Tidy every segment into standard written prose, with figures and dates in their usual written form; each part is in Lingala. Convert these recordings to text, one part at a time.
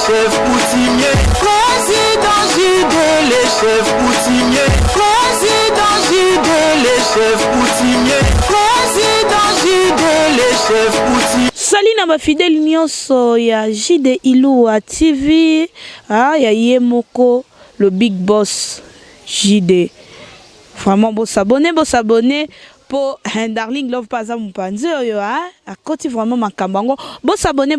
chefs coutumiers. Président JD, les chefs coutumiers. Président JD, les chefs coutumiers. Président JD, les chefs coutumiers. Salut na ba fidèle nyonso ya JD Iluwa TV, ya Yemoko, le big boss JD. Vraiment beau s'abonner pour Darling Love Paza Mpanzi yo à côté vraiment makambango. Beau s'abonner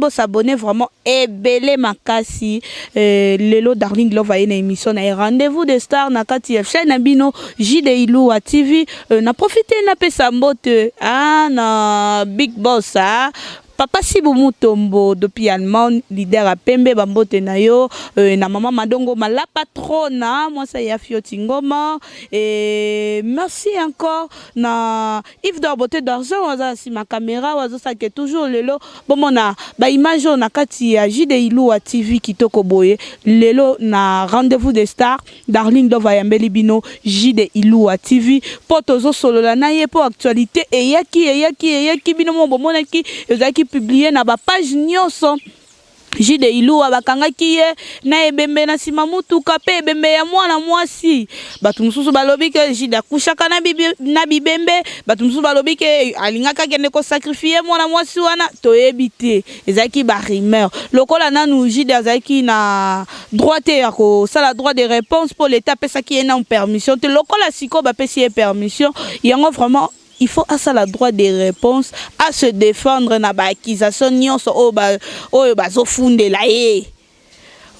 vraiment ebele makasi. Lelo Darling Love a une émission na rendez-vous des stars na kati ya chaîne abino JD Iluwa TV. Na profiter na pesa mbote na big boss Papa Sibumu Tombo depuis Allemand, leader à Pembe Bambote Nayo, na maman Madongo la patrona, moi ça y a Fiotingoma, et merci encore na Yves d'Orbote d'argent, waza si ma caméra, waza ça qui est toujours lelo, bon mona, ba image na kati ya JD Iluwa TV kitoko boye, lelo na rendez-vous des stars, Darling Love Ayambeli Bino, JD Iluwa TV, potozo solo la naye pour actualité, et yaki bino mo mona ki publié na ba page nyonso JD Iluwa bakangaki ye na ebembe na sima mutuka pe ebembe ya mwana mwasi batu mususu balobi ke JD akushaka na bibembe batu mususu balobi ke alingaka kende ko sacrifier mwana mwasi wana toyebi te ezaki ba rumeur lokola nanu JD azaki na droit ya ko sala droit de réponse pour l'état pesa ki ena permission te lokola siko ba pesi permission yango vraiment il faut à ça la droit de réponse à se défendre na ba accusation nyonso o ba zo fundela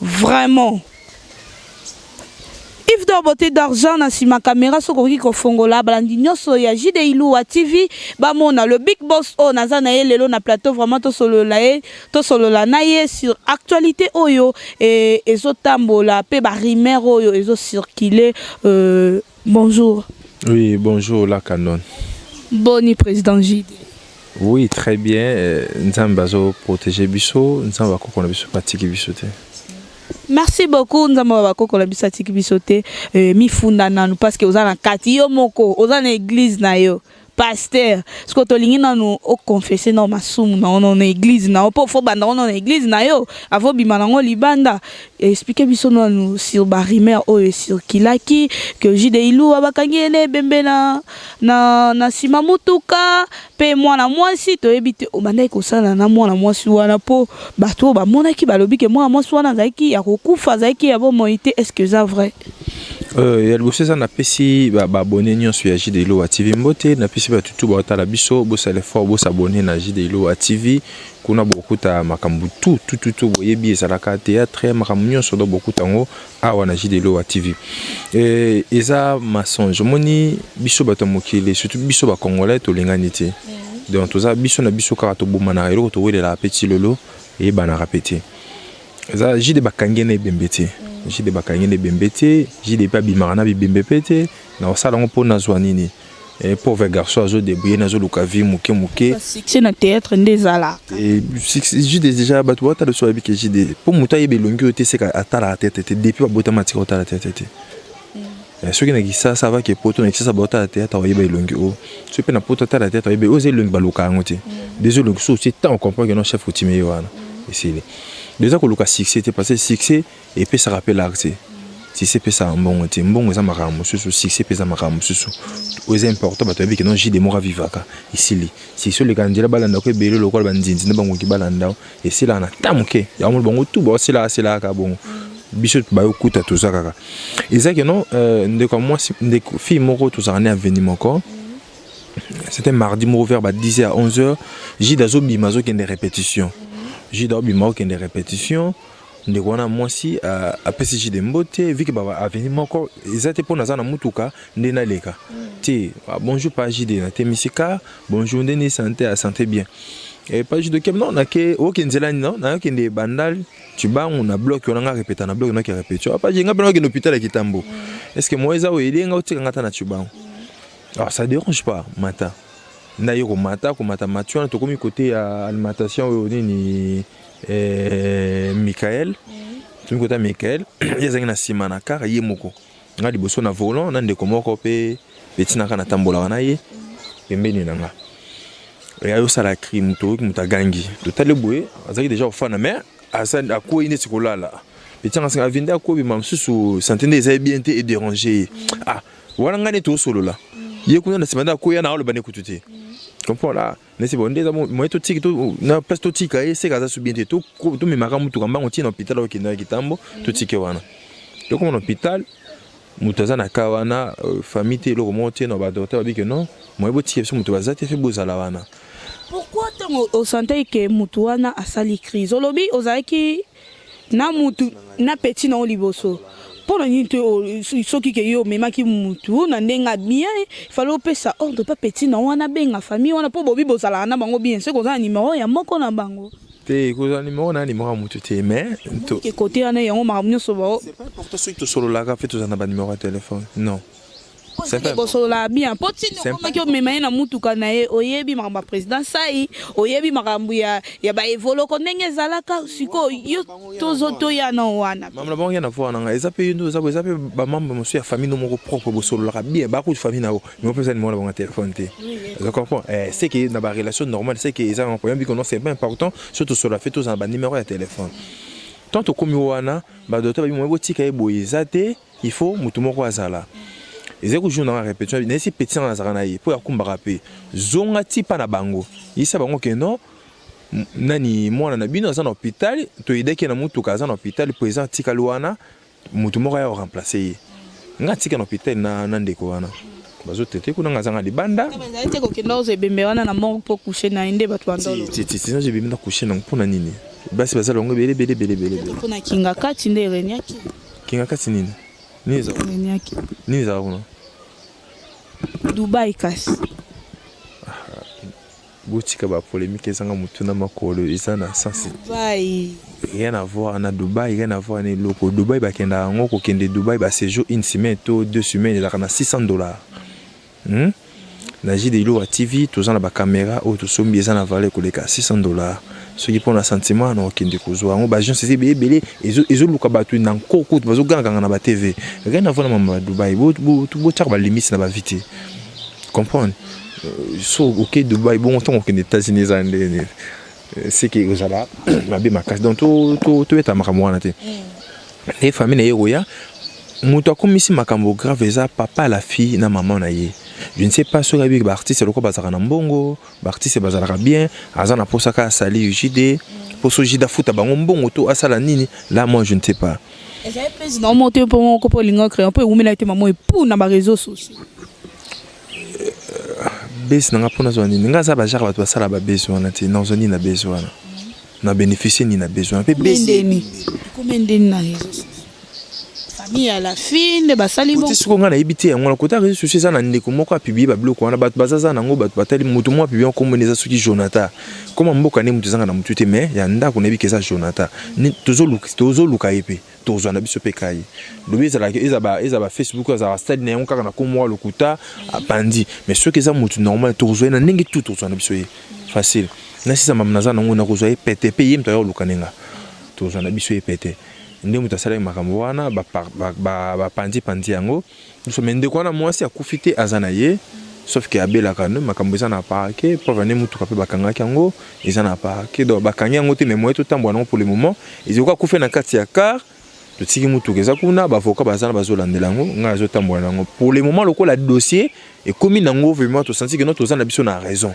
vraiment Yves d'Orbote d'argent na sima caméra sokoki ko fongola balandi nyonso ya JD Iluwa TV ba mona le big boss naza na lelo na plateau vraiment to solo la na sur actualité oyo et ezotambola pe ba rumeur oyo ezo circuler bonjour. Oui, bonjour la canon. Boni président JD. Oui, très bien. Nous avons protégé Bisso, nous avons pratiqué Bissoté. Merci beaucoup, nous avons pratiqué Bissoté. Mi funda nanu parce que vous avez un kati moko, vous avez une église na yo. Pasteur, ce que tu as dit, au confesser dans ma somme, dans l'église, dans l'église, avant bimanango libanda, expliquez nous sur Barimer ou sur Kilaki, que JD Iluwa bakangene bembe na simamutuka, pe mwana mwasi to ebite o bandai ko sala na mwana mwasi wana po bato ba mona ki balobi ke mwana mwasi wana zaki ya kokufa zaki ya bo moité, est-ce que ça vrai? Il y a le bossé na pesi ba abonné nyon sur JD Iluwa TV mbote na pesi ba tutu ba tala biso bo sale fort bo s'abonner na JD Iluwa TV kuna beaucoup ta makambu tout boyebi ezalaka théâtre makambu nyon so do beaucoup tango awa na JD Iluwa TV eza masonge moni biso ba tomokile surtout biso ba congolais to lengani te donc toza biso na biso ka to bomana elo to wele la petit lolo et bana répéter eza JD bakangene bembete JD bakangene bembete JD pa bimarana bibembepete na osala ngo pona zwanini et pauvre garçon azo débrouiller nazo lukavi muke c'est na théâtre ndezala et JD déjà batu wata le soir avec JD pour muta yebe longi ote c'est ka atala tête depuis ba bota matika otala tête ce qui n'est ça va que poto na ça bota tête yebe longi o ce pe na poto tala tête yebe oze longi baluka ngote désolé so c'est tant on comprend que non chef coutumier wana ici déjà que le succès était passé succès et puis ça rappelle l'art si c'est pas ça bon ça m'a sur succès pesa maramu susu aux important ba tobi que non JD mora vivaka ici si sur les candidats balanda ko belo lokol bandinzi na bango ki balanda et c'est là na tamuke ya mo bango tout c'est là ka bon biso ba okuta tout ça kaka et ça que non ndeko moi ndeko fille moko tout ça en événement encore c'était mardi mo vers 10h à 11h JD azo bimazo qui des répétitions JD Obima qui des répétitions de quoi moi si à PCJ de mbote vu que baba avenir encore ils étaient pour nazana mutuka ndena leka ti bonjour pas JD na temisika bonjour ndeni santé à santé bien et pas JD de non na ke okenzela non na ke ndé bandal tu ba on a bloc on a répété na bloc on a qui répété pas j'ai ngapena ke hôpital à Kitambo est-ce que moi eza o elenga otika ngata na tuba alors ça dérange pas matin D'ailleurs, au matin, tu as commis côté alimentation ni Michael. Tu me côté Michael. Il y a un simana car il y a moko. On a des bosons à volant, on a des comores copé, petit n'a qu'un tambola on a yé. Et meni nanga. Et à ça la crime, tout muta gangi. Tout à le boué, azaki déjà au fan mais asan ako ine sikolala petanga singa vinda ko bi mamsusu santende eza bien te et déranger wana ngane to solo la ye kuna na simanda ko ya na lo bane kutute comprends là mais c'est bon déjà moi to tiki to na place to tika e c'est kaza su bien te to me maka mutu kamba ngoti na hôpital o kinda kitambo to tiki wana to comme en hôpital mutaza na kawana famille te lo monter na ba docteur ba bi que non moi bo tiki mutu bazate fait bozala wana. Pourquoi au santé que mutu wana asali crise olobi ozaki na mutu na petit na liboso pour ceux qui yo même qui mutu na ndenga bien il fallait pas ça ordre pas petit na wana benga famille wana po bobi bozala na bango bien c'est comme numéro ya moko na bango te ko numéro na numéro mutu te mais to côté ana yango makamnyo so ba c'est pas important ceux qui to solo la fait tous na ba numéro de téléphone non. C'est pas bosola bien poti no koma ki omema na mutuka na ye oyebi makamba président sai oyebi makambu ya ba evolo ko ndenge zalaka siko yo tozo ya na wana mama bon ya na voir na eza pe ndo za ba membre monsieur ya famille no moko propre bosola bien ba ko famille na o mais on peut ça numéro na téléphone te je comprends c'est que na ba relation normale c'est que eza un problème qu'on c'est pas important surtout sur la fait tous en ba numéro de téléphone tant to komi wana ba docteur ba mo botika e boyezate il faut mutu moko azala. Et c'est que je n'ai répété, mais si petit dans la zone, pour y rappeler, zonga tipa na bango. Il sait bango que non, nani moi na bino dans un hôpital, to idée que na mutu kaza na hôpital, président tika luana, mutu moko ya remplacer. Nga tika na hôpital na ndeko wana. Bazo tete kuna nga zanga libanda. Mais ça ko kendo ze bembe wana na moko pour coucher na inde batu andolo. Sinon je bembe na coucher na mpona nini. Basi bazala ngo bele. Mpona kinga kati nde renyaki. Kinga kati nini? Niza kuna Dubai kasi boutique ba polémique ezanga mutuna makolo ezana sens Dubai rien à voir na Dubai rien à voir na loko Dubai ba kenda ngo ko kende Dubai ba séjour une semaine to 2 semaines là na $600 na JD Ilo TV tous na ba caméra ou tout sombi ezana valeur ko leka $600 ceux qui prennent le sentiment non kende ko zo ngo ba gens c'est belé ezo luka ba tu na nkoko bazo ganga na ba TV rien à voir na mama Dubai bo tchak ba limite na ba vite comprendre so OK Dubai bon temps aux États-Unis c'est que vous allez ma bien ma casse donc tout est à makamwana te les familles na yeroya muto komisi makambo grave eza papa la fille na maman na ye je ne sais pas ce que ba artiste loko bazaka na mbongo ba artiste bazalaka bien azana posaka sali JD poso jida futa bango mbongo to asala nini là moi je ne sais pas et ça pèse non monter pour ko linga créer un peu umela été maman et pour na ba réseaux sociaux base na ngapona zoni nga za ba jar ba sala ba besoin na te na zoni na besoin na bénéficier ni na besoin pe base combien de na réseaux famille à la fin de basali bon c'est ce qu'on a habité on a côté réseaux sociaux ça na ndeko moko a publier ba bloc on a ba bazaza nango ba batali mutu mo publier comme neza suki Jonathan comme mboka ne mutu zanga na mutu te mais ya ndako na bikeza Jonathan ni tozo luka epe tozo na biso pe kai lobi za la eza Facebook za stade na onka na komwa lokuta apandi mais ceux qui ça mutu normal tozo na ndenge tout tozo na biso facile na sisa mamnaza nango na kozo epete pe yim to yo luka nenga tozo na biso epete ndé mutasala makambo wana ba pandi yango so mende kwana mwasi akufite azana ye sauf que abela kana makambo ezana parquet pour venir mutuka pe bakanga yango ezana parquet do bakanga yango te mais moi tout temps bon pour le moment ils ont kufe na kati ya car to tiki mutuka eza kuna ba avocat bazana bazolandela yango nga azotambola yango pour le moment lokola dossier et comme nango vraiment to senti que notre zana biso na raison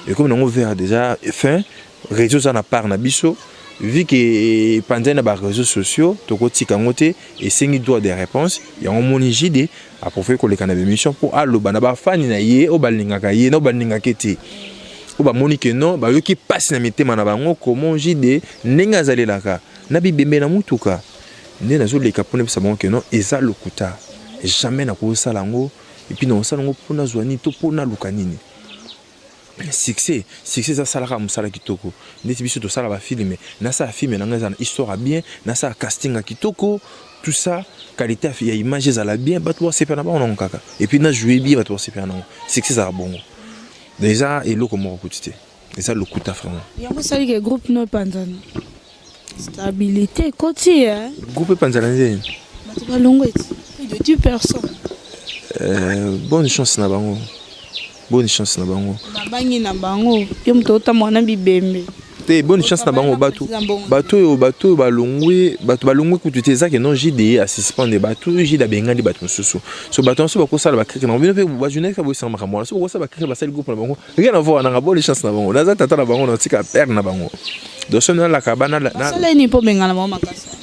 et comme nango vers déjà fin réseau ça na part na biso vu que pendant les réseaux sociaux, tu as ngote et c'est droit de réponse. Il y a un moni JD à profiter que les canaux d'émission pour allo banaba fan na ye o balinga kaye no balinga kete. O ba moni que non ba yo qui passe na mité manabango comment JD nenga zalelaka na bibembe na mutuka. Né na zo le kapone bisa bon que non eza lokuta. Jamais na ko salango et puis non salango pona zwani to pona lukanini. Succès ça salaka musala kitoko ndeti biso to sala ba filmer na ça filmer na ngeza histoire bien na ça casting à kitoko tout ça qualité ya image za la bien ba toi c'est pas na ba on kaka et puis na jouer bien ba toi c'est pas non succès ça bon déjà et lo comment recouter et ça le coup ta vraiment il y a ça que groupe no panzana stabilité côté hein groupe panzana nzeni ba longo plus de 10 personnes bonne chance na bango. Bonne chance na bango. Bangi na bango. Yo mtota mwana bibembe. te bonne chance na bango bato balongwe kutu te ezaki non JD à suspendre bato JD bengandi bato mosusu so bato so bakosala bakreke na bino pe ba journée ka bosama kamwa so bakosala bakreke basali groupe na bango rien à voir na bonne chance na bango naza tata na bango na tika perdre na bango donc so na la kabana na sala ni po bengana mama makasa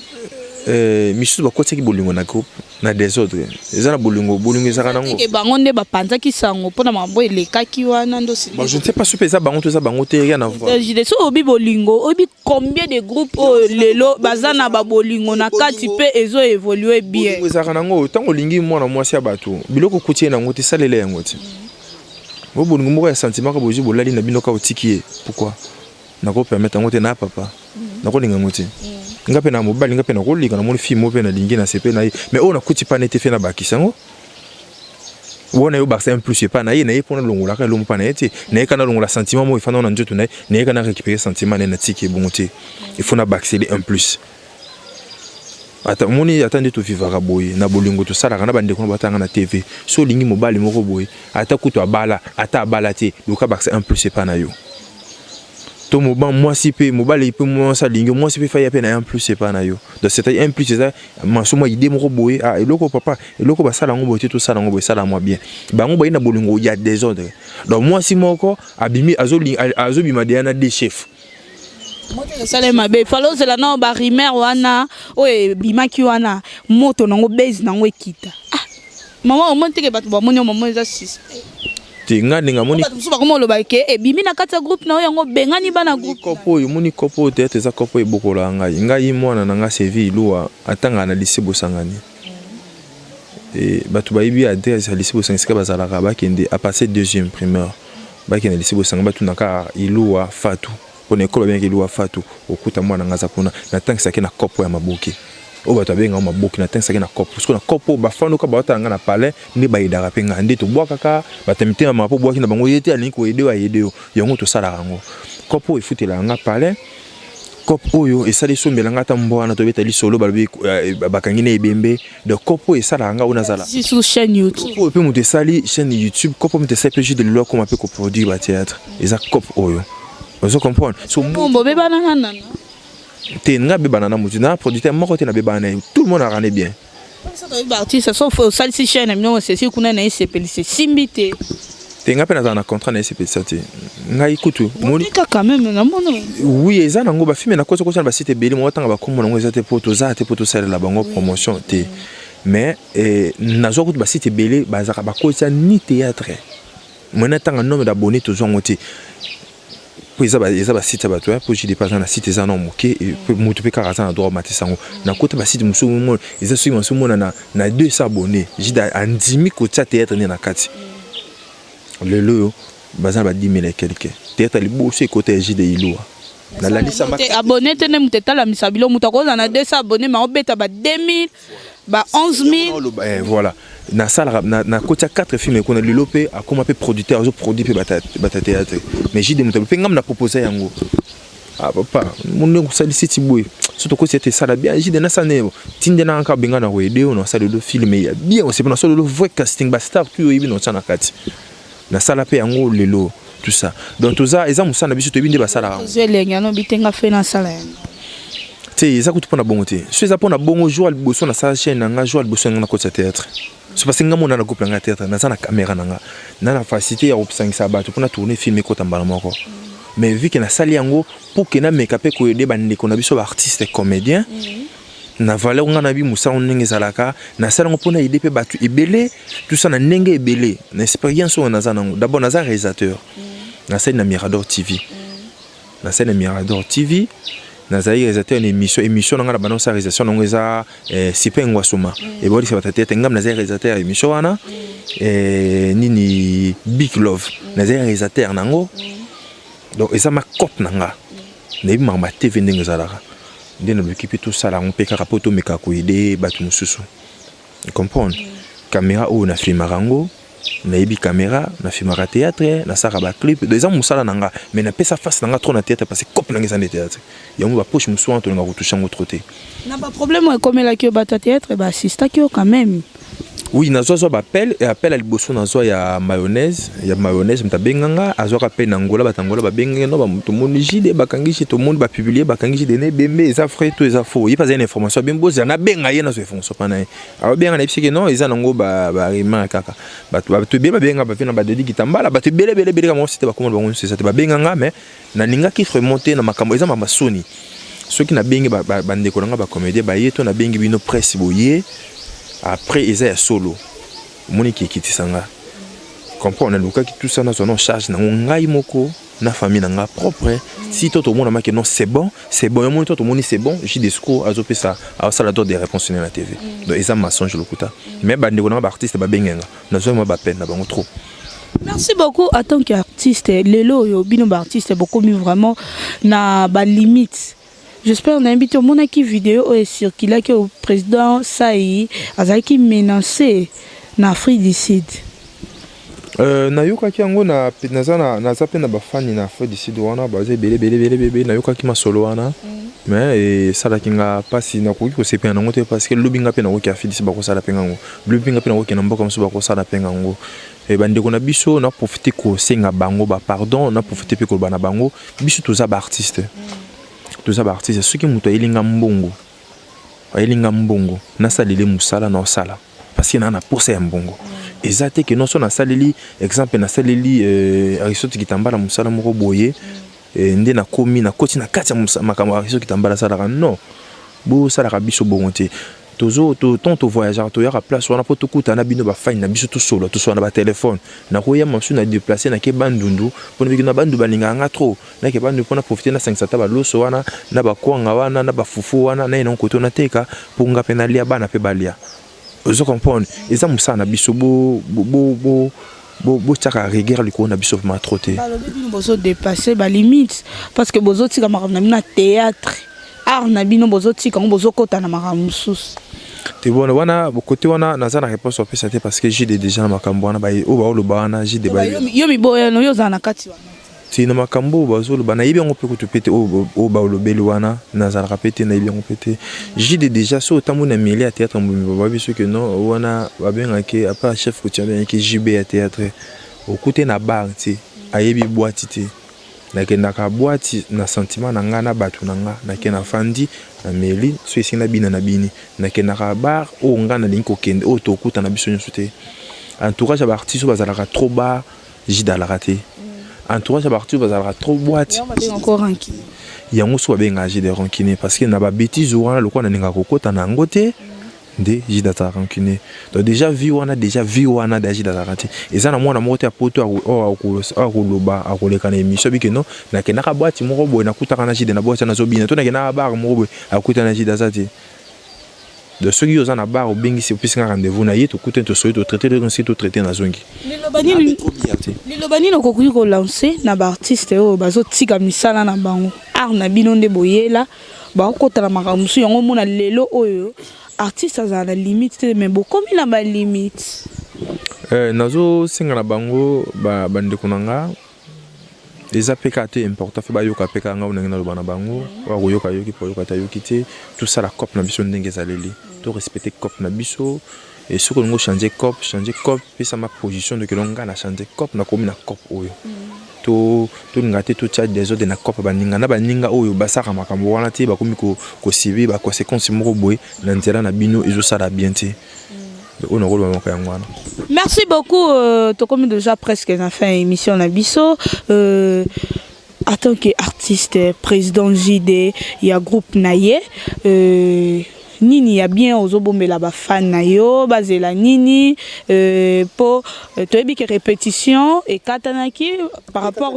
misusu bakotaki bolingo na groupe na désordre eza na bolingo ezaka nango ke bango nde bapanzaki sango mpona mambo elekaki wana ndo si je ne sais pas si eza bango to eza bango te rien à voir je so obi bolingo obi combien de groupes lelo bazana ba bolingo na kati pe ezo évoluer bien ezaka nango tango lingi mwana mwasi ya bato biloko kutie nango te salele yango te bo bolingo moko ya sentiment ka boji bolali na bino ka otiki pourquoi nako permettre yango te na papa nako linga ngo te ngape na mobali ngape na kolika na moni film ope na lingi na sepe na ye mais on a kuti pa nete fe na bakisango wona yo baksa un plus pas na ye pona longola ka lomo pa na ye na ye kana longola sentiment mo ifana na njoto na ye kana récupérer sentiment na tiki bonté il faut na bakser un plus ata moni atande to vivara boy na bolingo to sala kana bande ko batanga na TV so lingi mobali moko boy ata kuto abala ata abala te luka baksa un plus pas na yo to moban moi si pe mobali pe moi ça lingi moi si pe fa ya pe na un plus c'est pas na yo donc c'est un plus ça maso moi idée moko boy ah eloko papa eloko ba sala ngo boy to sala ngo boy sala moi bien ba ngo boy na bolingo ya désordre donc moi si moko abimi azo bima diana des chefs moto sala mabe falo zela na ba rimer wana oye bimaki wana moto nango base nango ekita ah mama omonte ke bato ba moni mama eza suspect tinga ninga moni ba komo lo ba ke e bimi na kata groupe na yango bengani bana groupe kopo yo moni kopo te eza kopo ebokola ngai mwana na nga sevi lua atanga na lycée bosangani et bato ba ibi adresse à lycée bosangani ska bazala ka ba kende à passer deuxième primaire ba kende lycée bosangani batu na ka ilua fatu pona école bien ilua fatu okuta mwana ngaza pona na tanki sake na kopo ya maboki o bato benga maboki na tanki sake na kopo parce que na kopo ba fando ka ba tanga na palais ni ba idara penga ndé to boaka ka batamite na mapo boaki na bango yete alingi ko aider wa aider yo yango to sala rango kopo ifutela nga palais kopo oyo esali sombela nga tambo na to betali solo balbi bakangi na ebembe de kopo esala nga ona zala sur chaîne YouTube kopo pe muté sali chaîne YouTube kopo muté sali plus de loi comme peu ko produire ba théâtre eza kopo oyo vous comprenez so bombo be banana te nga be banana mutu na producteur moko te na be banana tout le monde a ramené bien ça doit être artiste sauf sali si chaîne non c'est si kuna na SPL c'est simbité te nga pe na contrat na SPL ça te nga ikutu moni quand même na mono oui eza nango ba filme na koso koso ba site beli mo tanga ba kombo nango eza te poto za te poto sala la bango promotion te mais na zo kutu ba site beli ba za ba kosa ni théâtre mona tanga nombre d'abonnés to zongo te po eza ba site ba to po jidi pas na site za non moké et mutu pe karaza na droit matisango na kota ba site musu mo eza so mo so na 200 abonnés jida andimi ko théâtre ni na kati lelo bazan ba 10 000 et quelques théâtre li bo se côté jide ilua na la lisa ma abonné tene muteta la misabilo mutakoza na 200 abonnés ma obeta ba 2000 ba 11 000 voilà na sala na kotia 4 films qu'on a développé a comme un peu producteur zo produit pe bata théâtre mais j'ai des mutabé ngam na proposer yango ah papa mon ngo sali siti boy surtout que c'était ça la bien j'ai des na sané tinde na nka benga na wede on sala le film ya bien on sait pas sur le vrai casting ba star tu yibi no tsana kati na sala pe yango lelo tout ça donc tout ça eza musana biso to binde ba sala je lenga no bitenga fe na sala te eza kutu pona bongo te so eza pona bongo jour liboso na sa chaîne nga jour liboso na côté théâtre c'est parce que nga mona na couple nga théâtre na za na caméra nga na facilité ya opsangisa bato pona tourner film ko tambala moko mais vu que na sali yango pour que na make-up ko aider bande ko na biso ba artiste comédien na valeur nga na bi musa onenge zalaka na sala ngo pona aider pe bato ebele tout ça na ndenge ebele na expérience on na za nango d'abord na za réalisateur na sali na Mirador TV na sali na Mirador TV nazali réalisateur une émission nga na bana sa réalisation ngo eza Sipengwa Soma et bodi sa tete ngam nazali réalisateur émission wana nini Big Love nazali réalisateur nango donc eza ma cop nanga nebi mama TV ndenge zalaka ndena l'équipe tout ça la on peut capoter meka ko aider batu mususu comprendre caméra ou na filmarango na yebi caméra na filmara théâtre na saka ba clip des gens musala nanga mais na pesa face nanga trop na théâtre parce que cop nanga na théâtre yango ba poche musu anto nga ko toucher ngo troté na ba problème comme la ki bata théâtre ba assista ki quand même Oui, nazo appel et appel à liboso nazo ya mayonnaise mtabenganga azo appel nangola batangola babenganga no to moni jide bakangishi to moni ba publier bakangishi dene bembe eza frais to eza faux. Il pas une information bien boza na benga ye na zo information pana. Alors benga na pisike non eza nango ba rima kaka. Ba to be benga ba vina ba dedi kitambala ba to bele kama c'était ba comment bango c'est ça ba benganga mais na ninga ki remonter na makambo eza mama soni. Ceux qui na bengi ba ndeko nga ba comédien ba yeto na bengi bino presse boye. Après ils ont solo monique qui tisanga comprend on a tout ça dans son charge na ngai moko na famille na propre si tout le monde a que non c'est bon mon tout le monde c'est bon j'ai des discours azope ça à ça la donne des réponses sur la TV donc ils ont mensonge le kuta mais bande ko na ba artiste ba bengenga na zo mo ba peine na bango trop. Merci beaucoup en tant qu'artiste lelo yo bino ba artiste beaucoup mis vraiment na ba limite. J'espère qu'on a invité au monde qui vidéo et circulé que le président Saï a qui menacé l'Afrique du Sud. Nayoka ki yango na zape na bafani na Afrique du Sud wana baze bele nayoka ki masolo wana mais ça la kinga pasi na ko sepe na ngote parce que lobinga pe na ko ki Afrique du Sud bako sala penga ngo lobinga pe na ko ki na mboka mso bako sala penga ngo e bande ko na biso na profiter ko senga bango ba pardon na profiter pe ko bana bango biso toza ba artiste. Tous les artistes, ceux qui ont mbongo, na salili musala na osala parce que na poussé mbongo. Exacté que non so na salili exemple na salili Aristote kitambala musala moko boye ndé na komi na koti na kati makambo Aristote kitambala sala non. Bo sala ka biso bonté. Tozo to voyageur to ya place wana poto kuta na bino ba fine na biso to solo to so na ba téléphone na ko ya masu na déplacer na ke bandundu pona bikina bandu balinga nga trop na ke bandu pona profiter na 500 ba loso wana na ba kwanga wana na ba fufu wana na ino koto na teka ponga penalia bana pe balia ozo comprendre eza musana biso bo tchaka rigueur liko na biso ma troté ba lobi bino bozo dépasser ba limite parce que bozo tika makamna na théâtre art na bino bozo tika bozo kota na makamusus. Te bon wana côté wana naza na réponse opé c'était parce que j'ai déjà makambo wana ba o lo bana j'ai des ba yo mi boya no yo za na kati wana ti na makambo bazo lo bana yebi on peut ko tupete o ba lo beli wana naza na répéter na yebi on pété j'ai déjà so tamu na mêlé à théâtre mbumi ba biso que non wana ba benga ke apa chef ko tiens ke JB à théâtre au côté na bar ti ayebi boîte ti na kendaka boîte na sentiment na nga na batu na nga na kena fandi na meli so esinga bina na bini na kendaka bar o nga na linko kende o to kuta na biso nyonso te entourage ba artiste bazalaka trop bar jida la raté entourage ba artiste bazalaka trop boîte encore ranki yango so benga jida rankine parce que na ba bêtise wana lokwa na ninga kokota na ngote de jida ta rankine donc déjà vie wana da jida ta raté et ça na mwana moko te poto a loba a koleka na émission bike non na kenaka boîte moko boy na kutaka na jida na boîte na zo bina to na kenaka bar moko boy a kuta na jida za te de ceux qui osent na bar bengi c'est plus un rendez-vous na yeto kuta to soyo to traiter de site to traiter na zongi lilobani no kokuyi ko lancer na ba artiste o bazo tika misala na bango art na bino nde boyela ba kota na makamusu yango mona lelo oyo artiste à la limite mais beaucoup il a ma limite nazo singa na bango ba bande kunanga les APKT important fait ba yoka peka nga unanga na bana bango wa yoka yoki po yoka ta yokité tout ça la cop na biso ndenge zaleli to respecter cop na biso et ce que nous changer cop puis ça ma position de que l'on na changer cop na komi na cop oyo to ngate to chat des autres na cop baninga oyo basaka makambo wana te bakomi ko sibi ba conséquences moko boy na nzela na bino ezo sala bien te on a rôle moko yangwana. Merci beaucoup to comme déjà presque na fin émission na biso en tant qu'artiste président JD il y a groupe naye nini ya bien ozobombela ba fan na yo bazela nini po toyebi ke répétition et katanaki par rapport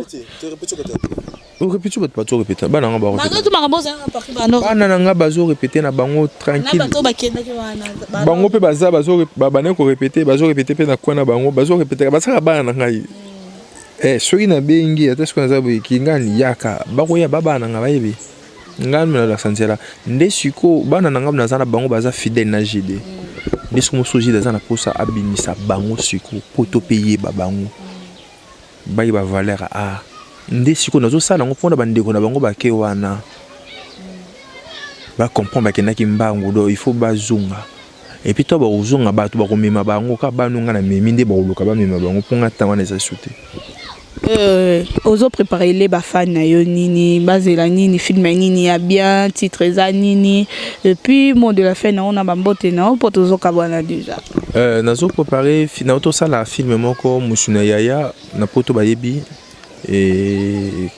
répétition pas répéter bana nga ba répéter tout makambo za parti bano bana nga bazo répéter na bango tranquille na bato bakenda ki wana bango pe baza bazo bana ko répéter pe na kwa na bango bazo répéter basaka bana ngai soki na bengi ata soki na zabu kingani yaka bakoya babana nga bayebi ngam na la santela nde siko bana nangam na zana bango baza fidèle na JD nde somo soji da zana posa abinisa bango siko poto payer ba bango bayi ba valeur a nde siko nazo sala ngo pona bandeko na bango bake wana ba comprendre ba kenaki mbangu do il faut bazunga et puis toi ba ozonga ba to ba komema bango ka ba nunga na memi nde ba oluka ba mema bango ponga tanga na sauté. Ozo préparer les bafan na yo nini bazela nini film nini ya bien titre za nini et puis mot de la fin na on a bambote na pour tozo kabana déjà nazo préparer na auto ça la film moko musuna yaya na poto bayebi et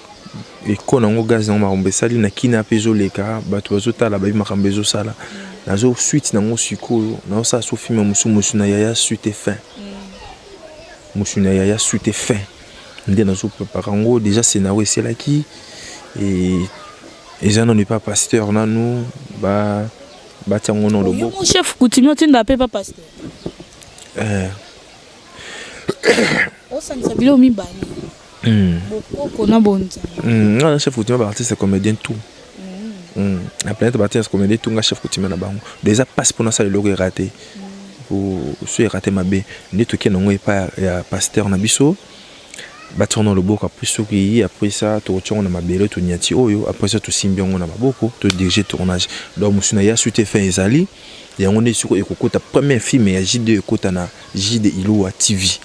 kona ngo gaz na marombe sali na kina pezo leka bato bazotala bayi makambe zo sala nazo suite na ngo sikoyo na ça so film musuna yaya suite et fin musuna yaya suite et fin ndé nazo préparer ngo déjà scénario c'est là qui et ça non n'est pas pasteur na nous ba tiango non le beau mon chef coutumier tu n'as pas pasteur o sansa bilo mi bani beaucoup na bonza non chef coutumier ba artiste comédien tout la planète ba artiste comédien tout nga chef coutumier na bango déjà passe pour ça le logo raté pour ce raté mabe ndi to kenongo e pas ya pasteur na biso batourner le boko après ce qui après ça tu retournes na mabelo to nyati oyo après ça tu simbiongo na maboko tu diriger tournage donc musuna ya suite fin ezali ya ngone siko ekokota premier film ya JD ekota na JD Iloa TV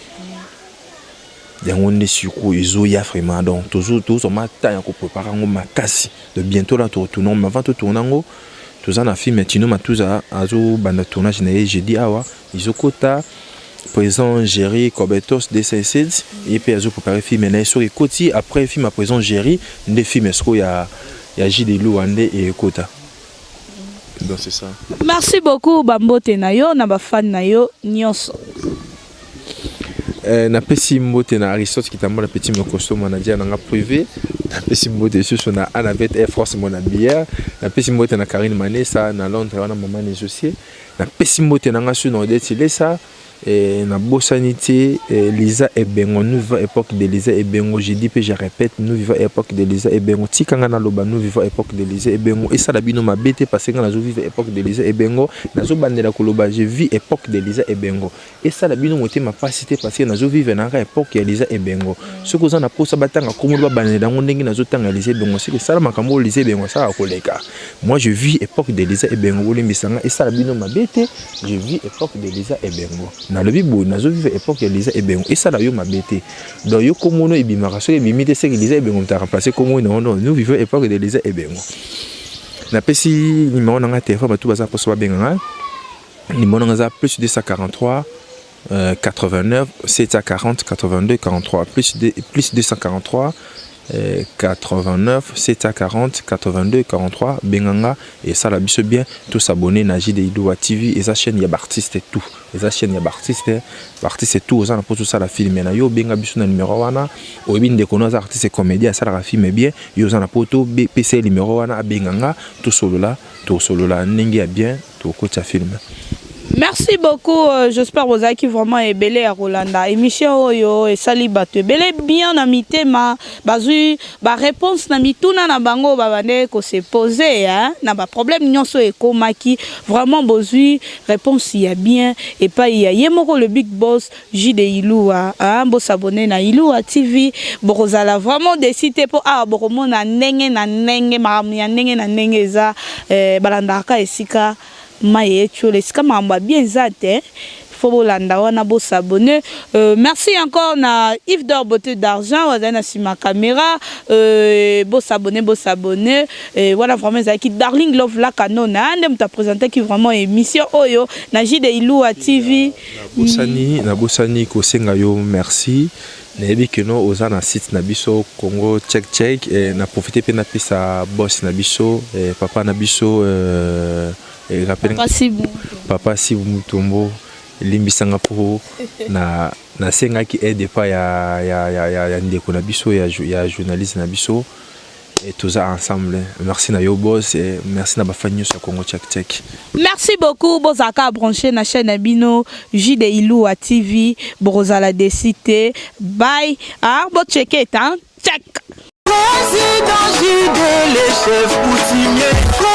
ya ngone siko ezo ya vraiment donc toujours on mata ya ko préparer ngo makasi de bientôt là tu retournes mais avant de tourner ngo tous en film tino matuza azo banda tournage na JD awa izokota présent Jerry Cobetos DC7 et puis azo préparer film na sur ekoti après film à présent Jerry des films est-ce qu'il y a JD Luande et Kota. Donc c'est ça. Merci beaucoup bambote na yo na ba fan na yo nyonso. Na pesi mbote na Aristote qui tambola petit me costume manager na privé na pesi mbote sur na Anabet Air Force mon bière na pesi mbote na Karine Manessa na Londres wana maman négocier na pesi mbote na ngasu na odetile ça et na bossanité Lisa et Bengo nous vivons époque de Lisa et Bengo je dis puis je répète nous vivons époque de Lisa et Bengo tikanga na loba nous vivons époque de Lisa et Bengo et ça la bino ma bête parce que na zo vivre époque de Lisa et Bengo na zo bandela koloba je vis époque de Lisa et Bengo et ça la bino moté ma facilité parce que na zo vivre na époque ya Lisa et Bengo ce que ça na posa batanga comme ba bandela ndenge na zo tanga Lisa et Bengo c'est que ça la makambo Lisa et Bengo ça a koleka moi je vis époque de Lisa et Bengo limbisanga et ça la bino ma bête je vis époque de Lisa et Bengo na le bibo nazo vivre époque ya Lisa et Bengo et ça la yo mabete donc yo komono e bimaka so e bimite c'est que Lisa et Bengo t'a remplacé comme non nous vivons époque de Lisa et Bengo na pesi numéro na téléphone ba tout baza pour so benga numéro na plus 243 89 740 82 43 plus 243 89 740 82 43 benganga et ça la biso bien tout s'abonner na JD Iloa TV et sa chaîne ya artiste et tout et sa chaîne ya artiste et tout ça pour tout ça la film na yo benga biso na numéro wana o binde kono za artiste comédien ça la film bien yo za na poto PC numéro wana benganga tout solo là ndenge bien tout côté film. Merci beaucoup, j'espère que vous avez vraiment ébélé à Rolanda. Émission Oyo et Sali Batu. Ébélé bien à mi thème, bazu, ba réponse na mi tuna na bango babane ko se poser hein, na ba problème nyonso e komaki vraiment besoin réponse y a bien et pas y a yemoko le big boss JD Iloa hein, bo s'abonner na Iloa TV, bo rozala vraiment décider pour bo na ndenge mamu ya ndenge za balandaka esika maye chole sika mamba bien zate faut bolanda wana bo s'abonner merci encore na Yves d'or beauté d'argent wazana sur ma caméra bo s'abonner voilà vraiment ça qui Darling Love la canona ndem t'a présenté qui vraiment émission oyo na JD Iloa TV na bosani ko senga yo merci nayebi que no oza na site na biso Congo check et na profiter pe na pesa boss na biso papa na biso Papa Sibu Mutombo limbisanga po na senga ki aide pas ya ndeko na biso ya journaliste na biso et tous ensemble merci na yo boss et merci na ba famille sur Congo check. Merci beaucoup bozaka branché na chaîne Bino JD Iloa TV brozala décité bye bo checker hein check Président JD les chefs coutumiers